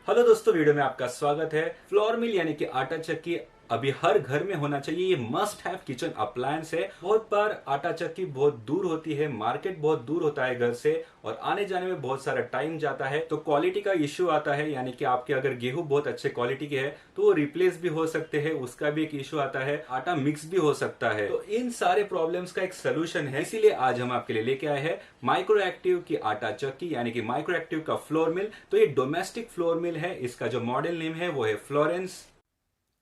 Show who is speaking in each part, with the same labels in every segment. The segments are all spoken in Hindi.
Speaker 1: हेलो दोस्तों, वीडियो में आपका स्वागत है। फ्लोर मिल यानी कि आटा चक्की अभी हर घर में होना चाहिए। ये मस्ट हैव किचन अप्लायंस है। बहुत बार आटा चक्की बहुत दूर होती है, मार्केट बहुत दूर होता है घर से, और आने जाने में बहुत सारा टाइम जाता है, तो क्वालिटी का इश्यू आता है। यानी कि आपके अगर गेहूं बहुत अच्छे क्वालिटी के है तो वो रिप्लेस भी हो सकते हैं, उसका भी एक इश्यू आता है। आटा मिक्स भी हो सकता है। तो इन सारे प्रॉब्लम्स का एक सोल्यूशन है, इसीलिए आज हम आपके लिए लेके आए हैं माइक्रो एक्टिव की आटा चक्की यानी कि माइक्रो एक्टिव का फ्लोर मिल। तो ये डोमेस्टिक फ्लोर मिल है। इसका जो मॉडल नेम है वो है फ्लोरेंस।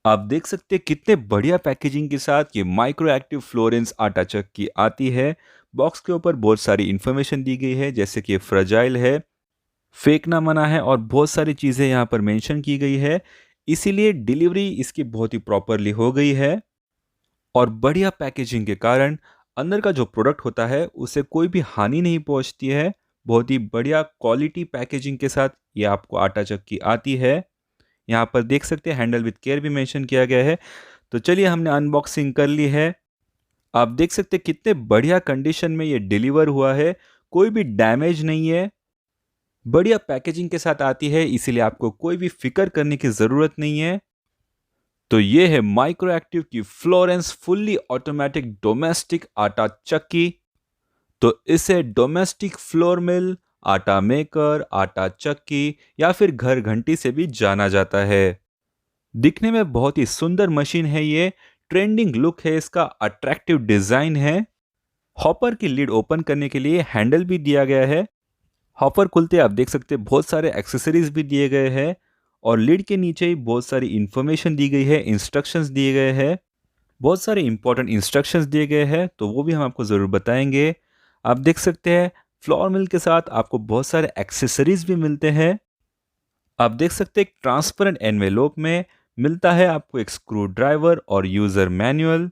Speaker 1: आप देख सकते हैं कितने बढ़िया पैकेजिंग के साथ ये माइक्रो एक्टिव फ्लोरेंस आटा चक्की आती है। बॉक्स के ऊपर बहुत सारी इंफॉर्मेशन दी गई है, जैसे कि फ्रजाइल है, फेंकना मना है, और बहुत सारी चीज़ें यहाँ पर मेंशन की गई है। इसीलिए डिलीवरी इसकी बहुत ही प्रॉपरली हो गई है, और बढ़िया पैकेजिंग के कारण अंदर का जो प्रोडक्ट होता है उसे कोई भी हानि नहीं पहुंचती है। बहुत ही बढ़िया क्वालिटी पैकेजिंग के साथ ये आपको आटा चक्की आती है। यहाँ पर देख सकते हैं हैंडल विथ केयर भी मेंशन किया गया है। तो चलिए, हमने अनबॉक्सिंग कर ली है। आप देख सकते हैं कितने बढ़िया कंडीशन में ये डिलीवर हुआ है, कोई भी डैमेज नहीं है। बढ़िया पैकेजिंग के साथ आती है, इसीलिए आपको कोई भी फिक्र करने की ज़रूरत नहीं है। तो ये है माइक्रो एक्टिव की फ्लोरेंस फुल्ली ऑटोमेटिक डोमेस्टिक आटा चक्की। तो इसे डोमेस्टिक फ्लोर मिल, आटा मेकर, आटा चक्की या फिर घर घंटी से भी जाना जाता है। दिखने में बहुत ही सुंदर मशीन है ये। ट्रेंडिंग लुक है इसका, अट्रैक्टिव डिजाइन है। हॉपर की लिड ओपन करने के लिए हैंडल भी दिया गया है। हॉपर खुलते आप देख सकते हैं बहुत सारे एक्सेसरीज भी दिए गए हैं, और लिड के नीचे ही बहुत सारी इंफॉर्मेशन दी गई है, इंस्ट्रक्शंस दिए गए हैं। बहुत सारे इंपॉर्टेंट इंस्ट्रक्शंस दिए गए हैं, तो वो भी हम आपको ज़रूर बताएंगे। आप देख सकते हैं फ्लोर मिल के साथ आपको बहुत सारे एक्सेसरीज भी मिलते हैं। आप देख सकते हैं एक ट्रांसपेरेंट एनवेलोप में मिलता है आपको एक स्क्रू ड्राइवर और यूज़र मैनुअल।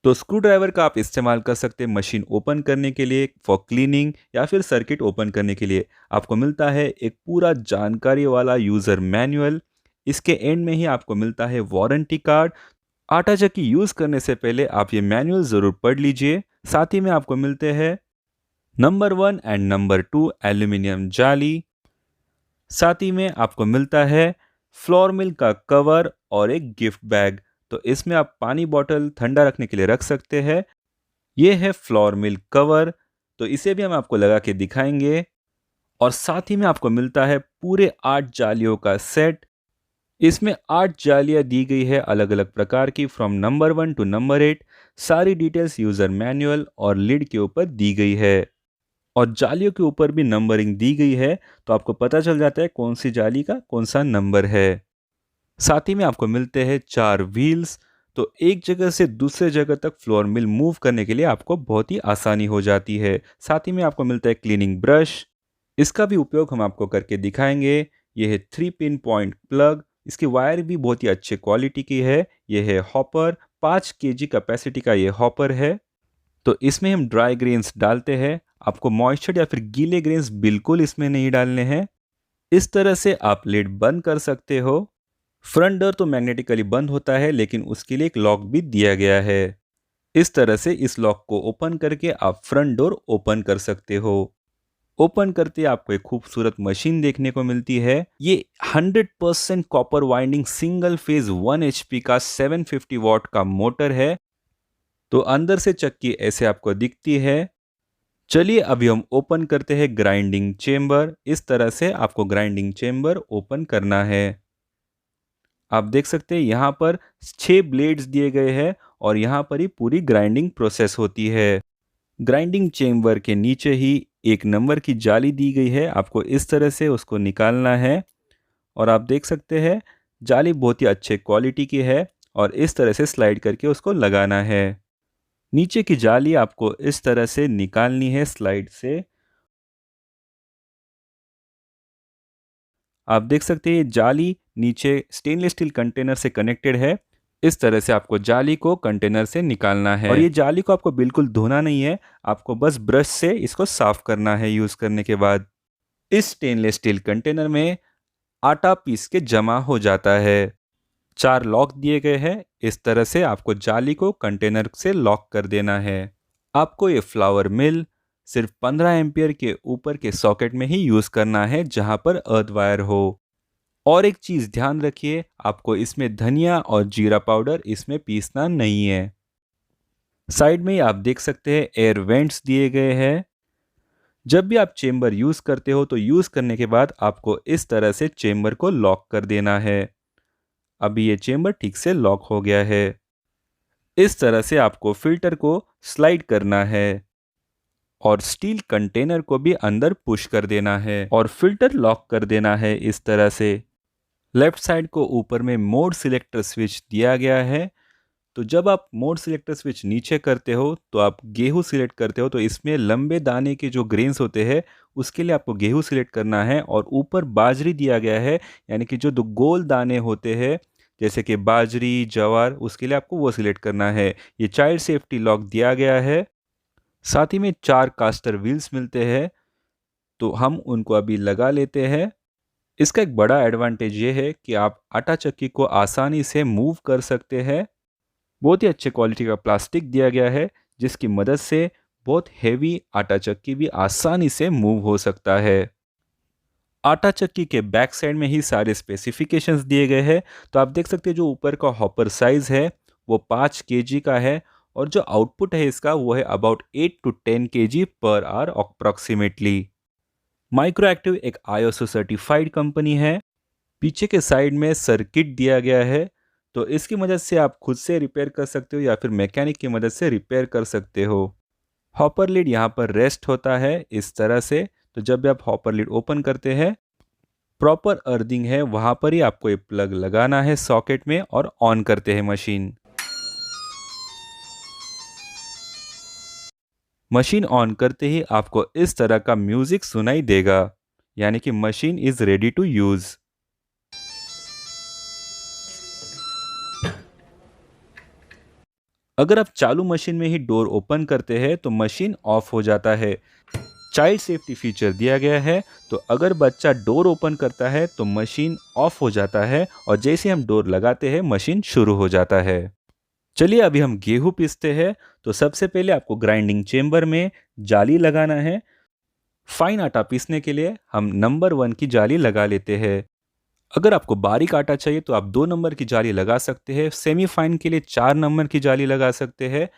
Speaker 1: तो स्क्रू ड्राइवर का आप इस्तेमाल कर सकते हैं मशीन ओपन करने के लिए, फॉर क्लीनिंग, या फिर सर्किट ओपन करने के लिए। आपको मिलता है एक पूरा जानकारी वाला यूज़र मैनुअल। इसके एंड में ही आपको मिलता है वारंटी कार्ड। आटा चक्की यूज़ करने से पहले आप ये मैनुअल ज़रूर पढ़ लीजिए। साथ ही में आपको मिलते हैं नंबर 1 एंड नंबर 2 एल्यूमिनियम जाली। साथ ही में आपको मिलता है फ्लोर मिल का कवर और एक गिफ्ट बैग। तो इसमें आप पानी बॉटल ठंडा रखने के लिए रख सकते हैं। ये है फ्लोर मिल कवर, तो इसे भी हम आपको लगा के दिखाएंगे। और साथ ही में आपको मिलता है पूरे 8 जालियों का सेट। इसमें 8 जालियां दी गई है अलग अलग प्रकार की, फ्रॉम नंबर 1 टू नंबर 8। सारी डिटेल्स यूज़र मैनुअल और लिड के ऊपर दी गई है, और जालियों के ऊपर भी नंबरिंग दी गई है, तो आपको पता चल जाता है कौन सी जाली का कौन सा नंबर है। साथ ही में आपको मिलते हैं 4 व्हील्स, तो एक जगह से दूसरे जगह तक फ्लोर मिल मूव करने के लिए आपको बहुत ही आसानी हो जाती है। साथ ही में आपको मिलता है क्लीनिंग ब्रश। इसका भी उपयोग हम आपको करके दिखाएंगे। यह है 3 पिन पॉइंट प्लग। इसकी वायर भी बहुत ही अच्छे क्वालिटी की है। यह है हॉपर, 5 केजी कैपेसिटी का ये हॉपर है। तो इसमें हम ड्राई ग्रेन्स डालते हैं। आपको मॉइस्चर या फिर गीले ग्रेन्स बिल्कुल इसमें नहीं डालने हैं। इस तरह से आप लिड बंद कर सकते हो। फ्रंट डोर तो मैग्नेटिकली बंद होता है, लेकिन उसके लिए एक लॉक भी दिया गया है। इस तरह से इस लॉक को ओपन करके आप फ्रंट डोर ओपन कर सकते हो। ओपन करते आपको एक खूबसूरत मशीन देखने को मिलती है। ये 100% copper winding single phase 1 HP का 750 वॉट का मोटर है। तो अंदर से चक्की ऐसे आपको दिखती है। चलिए अभी हम ओपन करते हैं ग्राइंडिंग चेम्बर। इस तरह से आपको ग्राइंडिंग चेम्बर ओपन करना है। आप देख सकते हैं यहाँ पर 6 ब्लेड्स दिए गए हैं, और यहाँ पर ही पूरी ग्राइंडिंग प्रोसेस होती है। ग्राइंडिंग चेम्बर के नीचे ही एक नंबर की जाली दी गई है, आपको इस तरह से उसको निकालना है। और आप देख सकते हैं जाली बहुत ही अच्छे क्वालिटी की है, और इस तरह से स्लाइड करके उसको लगाना है। नीचे की जाली आपको इस तरह से निकालनी है स्लाइड से। आप देख सकते हैं ये जाली नीचे स्टेनलेस स्टील कंटेनर से कनेक्टेड है। इस तरह से आपको जाली को कंटेनर से निकालना है, और ये जाली को आपको बिल्कुल धोना नहीं है, आपको बस ब्रश से इसको साफ करना है यूज करने के बाद। इस स्टेनलेस स्टील कंटेनर में आटा पीस के जमा हो जाता है। 4 लॉक दिए गए हैं। इस तरह से आपको जाली को कंटेनर से लॉक कर देना है। आपको ये फ्लावर मिल सिर्फ 15 एम्पियर के ऊपर के सॉकेट में ही यूज करना है, जहां पर अर्थ वायर हो। और एक चीज़ ध्यान रखिए, आपको इसमें धनिया और जीरा पाउडर इसमें पीसना नहीं है। साइड में ही आप देख सकते हैं एयर वेंट्स दिए गए हैं। जब भी आप चेम्बर यूज़ करते हो तो यूज़ करने के बाद आपको इस तरह से चेम्बर को लॉक कर देना है। अभी ये चेम्बर ठीक से लॉक हो गया है। इस तरह से आपको फिल्टर को स्लाइड करना है और स्टील कंटेनर को भी अंदर पुश कर देना है और फिल्टर लॉक कर देना है इस तरह से। लेफ्ट साइड को ऊपर में मोड सिलेक्टर स्विच दिया गया है। तो जब आप मोड सिलेक्टर स्विच नीचे करते हो तो आप गेहूं सिलेक्ट करते हो, तो इसमें लंबे दाने के जो ग्रेन्स होते हैं उसके लिए आपको गेहूं सिलेक्ट करना है, और ऊपर बाजरी दिया गया है, यानी कि जो दो गोल दाने होते हैं जैसे कि बाजरी जवार, उसके लिए आपको वो सिलेक्ट करना है। ये चाइल्ड सेफ्टी लॉक दिया गया है। साथ ही में 4 कास्टर व्हील्स मिलते हैं, तो हम उनको अभी लगा लेते हैं। इसका एक बड़ा एडवांटेज ये है कि आप आटा चक्की को आसानी से मूव कर सकते हैं। बहुत ही अच्छे क्वालिटी का प्लास्टिक दिया गया है जिसकी मदद से बहुत हेवी आटा चक्की भी आसानी से मूव हो सकता है। आटा चक्की के बैक साइड में ही सारे स्पेसिफिकेशंस दिए गए हैं। तो आप देख सकते हैं जो ऊपर का हॉपर साइज है वो 5 केजी का है, और जो आउटपुट है इसका वो है about 8 to 10 KG per hour approximately. Micro active एक आईएसओ सर्टिफाइड कंपनी है। पीछे के साइड में सर्किट दिया गया है, तो इसकी मदद से आप खुद से रिपेयर कर सकते हो या फिर मैकेनिक की मदद से रिपेयर कर सकते हो। हॉपर लिड यहाँ पर रेस्ट होता है इस तरह से। तो जब भी आप हॉपर लिड ओपन करते हैं, प्रॉपर अर्थिंग है वहाँ पर ही आपको ये प्लग लगाना है सॉकेट में और ऑन करते हैं मशीन। मशीन ऑन करते ही आपको इस तरह का म्यूजिक सुनाई देगा, यानी कि machine is ready to use. अगर आप चालू मशीन में ही डोर ओपन करते हैं तो मशीन ऑफ हो जाता है। चाइल्ड सेफ्टी फीचर दिया गया है, तो अगर बच्चा डोर ओपन करता है तो मशीन ऑफ हो जाता है, और जैसे हम डोर लगाते हैं मशीन शुरू हो जाता है। चलिए अभी हम गेहूं पीसते हैं। तो सबसे पहले आपको ग्राइंडिंग चेम्बर में जाली लगाना है। फाइन आटा पीसने के लिए हम नंबर 1 की जाली लगा लेते हैं। अगर आपको बारीक आटा चाहिए तो आप 2 नंबर की जाली लगा सकते हैं। सेमी फाइन के लिए 4 नंबर की जाली लगा सकते हैं,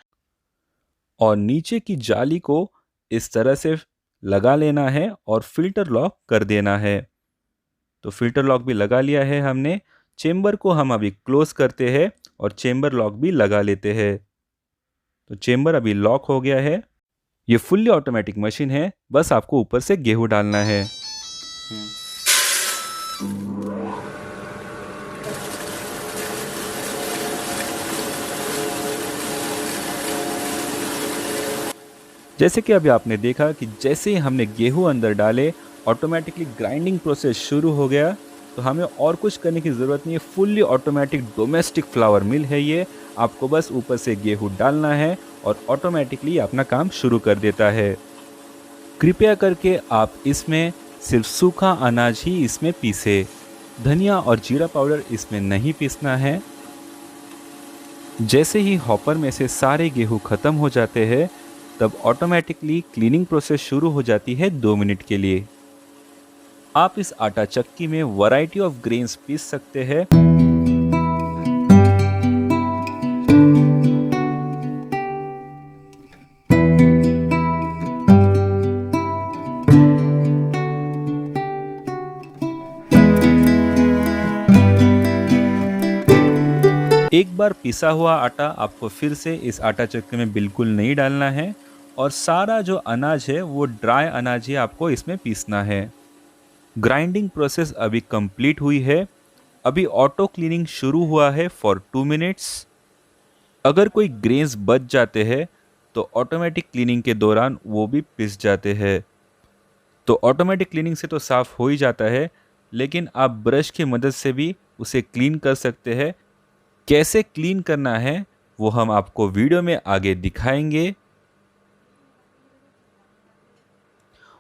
Speaker 1: और नीचे की जाली को इस तरह से लगा लेना है और फिल्टर लॉक कर देना है। तो फिल्टर लॉक भी लगा लिया है हमने। चेम्बर को हम अभी क्लोज करते हैं और चेम्बर लॉक भी लगा लेते हैं। तो चेम्बर अभी लॉक हो गया है। ये फुल्ली ऑटोमेटिक मशीन है, बस आपको ऊपर से गेहूं डालना है। जैसे कि अभी आपने देखा कि जैसे ही हमने गेहूं अंदर डाले ऑटोमेटिकली ग्राइंडिंग प्रोसेस शुरू हो गया। तो हमें और कुछ करने की ज़रूरत नहीं है। फुल्ली ऑटोमेटिक डोमेस्टिक फ्लावर मिल है ये। आपको बस ऊपर से गेहूं डालना है और ऑटोमेटिकली अपना काम शुरू कर देता है। कृपया करके आप इसमें सिर्फ सूखा अनाज ही इसमें पीसे, धनिया और जीरा पाउडर इसमें नहीं पीसना है। जैसे ही हॉपर में से सारे गेहूं खत्म हो जाते हैं तब ऑटोमेटिकली क्लीनिंग प्रोसेस शुरू हो जाती है 2 मिनट के लिए। आप इस आटा चक्की में वैरायटी ऑफ ग्रेन्स पीस सकते हैं। एक बार पिसा हुआ आटा आपको फिर से इस आटा चक्की में बिल्कुल नहीं डालना है, और सारा जो अनाज है वो ड्राई अनाज ही आपको इसमें पीसना है। ग्राइंडिंग प्रोसेस अभी कंप्लीट हुई है। अभी ऑटो क्लीनिंग शुरू हुआ है फॉर 2 मिनट्स। अगर कोई ग्रेन्स बच जाते हैं तो ऑटोमेटिक क्लीनिंग के दौरान वो भी पिस जाते हैं। तो ऑटोमेटिक क्लीनिंग से तो साफ हो ही जाता है, लेकिन आप ब्रश की मदद से भी उसे क्लीन कर सकते हैं। कैसे क्लीन करना है वो हम आपको वीडियो में आगे दिखाएंगे।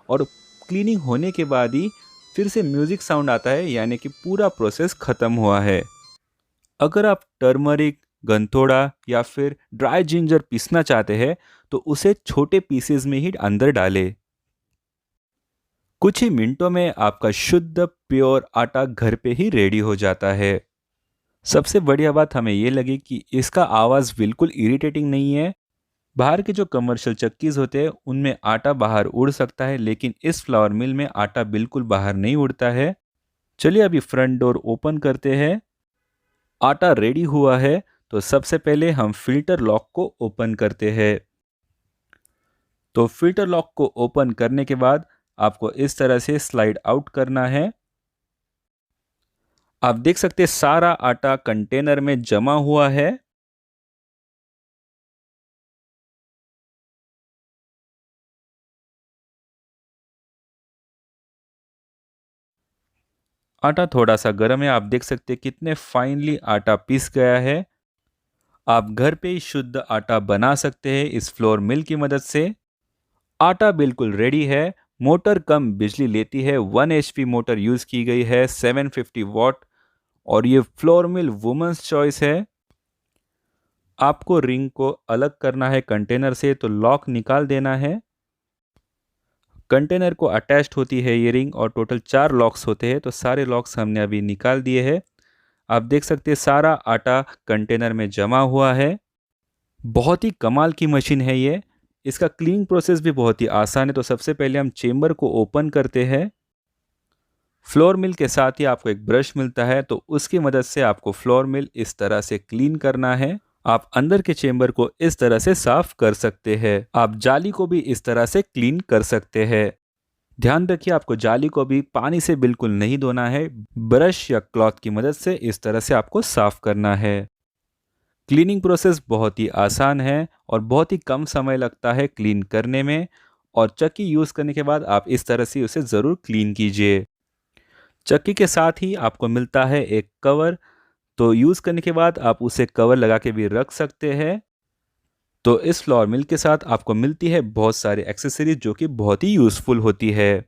Speaker 1: और क्लीनिंग होने के बाद ही फिर से म्यूजिक साउंड आता है, यानी कि पूरा प्रोसेस खत्म हुआ है। अगर आप टर्मरिक, गंथोड़ा या फिर ड्राई जिंजर पीसना चाहते हैं तो उसे छोटे पीसेस में ही अंदर डालें। कुछ ही मिनटों में आपका शुद्ध प्योर आटा घर पे ही रेडी हो जाता है। सबसे बढ़िया बात हमें ये लगी कि इसका आवाज़ बिल्कुल इरिटेटिंग नहीं है। बाहर के जो कमर्शियल चक्कीज़ होते हैं उनमें आटा बाहर उड़ सकता है, लेकिन इस फ्लावर मिल में आटा बिल्कुल बाहर नहीं उड़ता है। चलिए अभी फ्रंट डोर ओपन करते हैं। आटा रेडी हुआ है तो सबसे पहले हम फिल्टर लॉक को ओपन करते हैं। तो फिल्टर लॉक को ओपन करने के बाद आपको इस तरह से स्लाइड आउट करना है। आप देख सकते हैं सारा आटा कंटेनर में जमा हुआ है। आटा थोड़ा सा गर्म है। आप देख सकते हैं कितने फाइनली आटा पिस गया है। आप घर पे ही शुद्ध आटा बना सकते हैं इस फ्लोर मिल की मदद से। आटा बिल्कुल रेडी है। मोटर कम बिजली लेती है। 1 HP मोटर यूज की गई है, 750 वॉट, और ये फ्लोर मिल वुमेन्स चॉइस है। आपको रिंग को अलग करना है कंटेनर से, तो लॉक निकाल देना है। कंटेनर को अटैच्ड होती है ये रिंग, और टोटल 4 लॉक्स होते हैं, तो सारे लॉक्स हमने अभी निकाल दिए हैं। आप देख सकते हैं सारा आटा कंटेनर में जमा हुआ है। बहुत ही कमाल की मशीन है ये। इसका क्लीनिंग प्रोसेस भी बहुत ही आसान है। तो सबसे पहले हम चेम्बर को ओपन करते हैं। फ्लोर मिल के साथ ही आपको एक ब्रश मिलता है, तो उसकी मदद से आपको फ्लोर मिल इस तरह से क्लीन करना है। आप अंदर के चेम्बर को इस तरह से साफ कर सकते हैं। आप जाली को भी इस तरह से क्लीन कर सकते हैं। ध्यान रखिए आपको जाली को भी पानी से बिल्कुल नहीं धोना है। ब्रश या क्लॉथ की मदद से इस तरह से आपको साफ करना है। क्लीनिंग प्रोसेस बहुत ही आसान है और बहुत ही कम समय लगता है क्लीन करने में। और चक्की यूज़ करने के बाद आप इस तरह से उसे ज़रूर क्लीन कीजिए। चक्की के साथ ही आपको मिलता है एक कवर, तो यूज़ करने के बाद आप उसे कवर लगा के भी रख सकते हैं। तो इस फ्लोर मिल के साथ आपको मिलती है बहुत सारे एक्सेसरीज जो कि बहुत ही यूज़फुल होती है।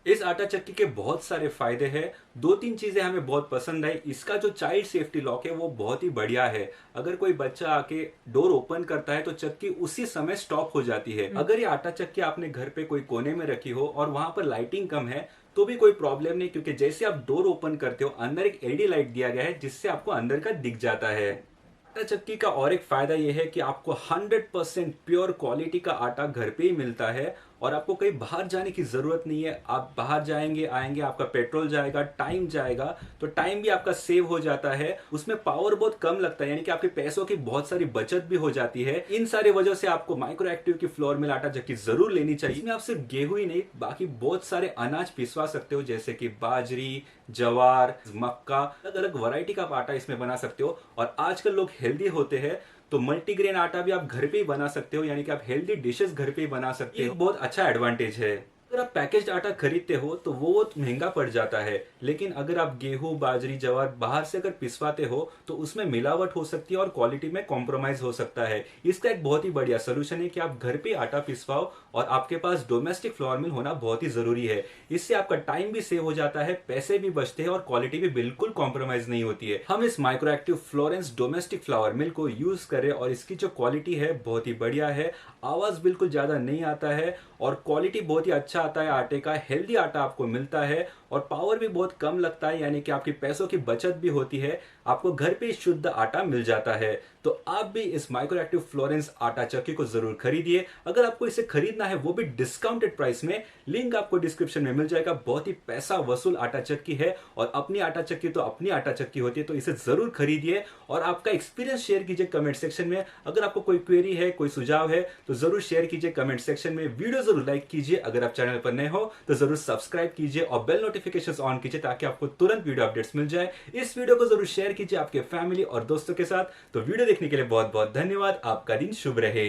Speaker 1: इस आटा चक्की के बहुत सारे फायदे हैं। 2-3 चीजें हमें बहुत पसंद आई। इसका जो चाइल्ड सेफ्टी लॉक है वो बहुत ही बढ़िया है। अगर कोई बच्चा आके डोर ओपन करता है तो चक्की उसी समय स्टॉप हो जाती है। अगर ये आटा चक्की आपने घर पे कोई कोने में रखी हो और वहां पर लाइटिंग कम है तो भी कोई प्रॉब्लम नहीं, क्योंकि जैसे आप डोर ओपन करते हो अंदर एक एलईडी लाइट दिया गया है जिससे आपको अंदर का दिख जाता है। आटा चक्की का और एक फायदा यह है कि आपको 100% प्योर क्वालिटी का आटा घर पे ही मिलता है और आपको कहीं बाहर जाने की जरूरत नहीं है। आप बाहर जाएंगे आएंगे, आपका पेट्रोल जाएगा, टाइम जाएगा, तो टाइम भी आपका सेव हो जाता है। उसमें पावर बहुत कम लगता है, यानी कि आपके पैसों की बहुत सारी बचत भी हो जाती है। इन सारी वजह से आपको माइक्रो एक्टिव की फ्लोर मिल आटा चक्की जरूर लेनी चाहिए। इसमें आप सिर्फ गेहूं ही नहीं बाकी बहुत सारे अनाज पिसवा सकते हो, जैसे कि बाजरी, जवार, मक्का, अलग अलग वैरायटी का आप आटा इसमें बना सकते हो। और आजकल लोग हेल्दी होते हैं तो मल्टीग्रेन आटा भी आप घर पे ही बना सकते हो, यानी कि आप हेल्दी डिशेस घर पे ही बना सकते हो। बहुत अच्छा एडवांटेज है। अगर आप पैकेज्ड आटा खरीदते हो तो वो बहुत महंगा पड़ जाता है, लेकिन अगर आप गेहूं, बाजरी, जवार बाहर से अगर पिसवाते हो तो उसमें मिलावट हो सकती है और क्वालिटी में कॉम्प्रोमाइज हो सकता है। इसका एक बहुत ही बढ़िया सोल्यूशन है कि आप घर पे आटा पिसवाओ और आपके पास डोमेस्टिक फ्लोर मिल होना बहुत ही जरूरी है। इससे आपका टाइम भी सेव हो जाता है, पैसे भी बचते हैं और क्वालिटी भी बिल्कुल कॉम्प्रोमाइज नहीं होती है। हम इस माइक्रोएक्टिव फ्लोरेंस डोमेस्टिक फ्लावर मिल को यूज कर रहे हैं और इसकी जो क्वालिटी है बहुत ही बढ़िया है। आवाज बिल्कुल ज्यादा नहीं आता है और क्वालिटी बहुत ही अच्छा आता है आटे का। हेल्दी आटा आपको मिलता है और पावर भी बहुत कम लगता है, यानी कि आपकी पैसों की बचत भी होती है। आपको घर पे शुद्ध आटा मिल जाता है। तो आप भी इस माइक्रोएक्टिव फ्लोरेंस आटा चक्की को जरूर खरीदिए। अगर आपको इसे खरीदना है वो भी डिस्काउंटेड प्राइस में, लिंक आपको डिस्क्रिप्शन में मिल जाएगा। बहुत ही पैसा वसूल आटा चक्की है और अपनी आटा चक्की तो अपनी आटा चक्की होती है, तो इसे जरूर खरीदिए और आपका एक्सपीरियंस शेयर कीजिए कमेंट सेक्शन में। अगर आपको कोई क्वेरी है, कोई सुझाव है तो जरूर शेयर कीजिए कमेंट सेक्शन में। वीडियो जरूर लाइक कीजिए। अगर आप चैनल पर नए हो तो जरूर सब्सक्राइब कीजिए और बेल नोटिफिकेशंस ऑन कीजिए ताकि आपको तुरंत वीडियो अपडेट्स मिल जाए। इस वीडियो को जरूर शेयर कीजिए आपके फैमिली और दोस्तों के साथ। तो वीडियो देखने के लिए बहुत बहुत धन्यवाद। आपका दिन शुभ रहे।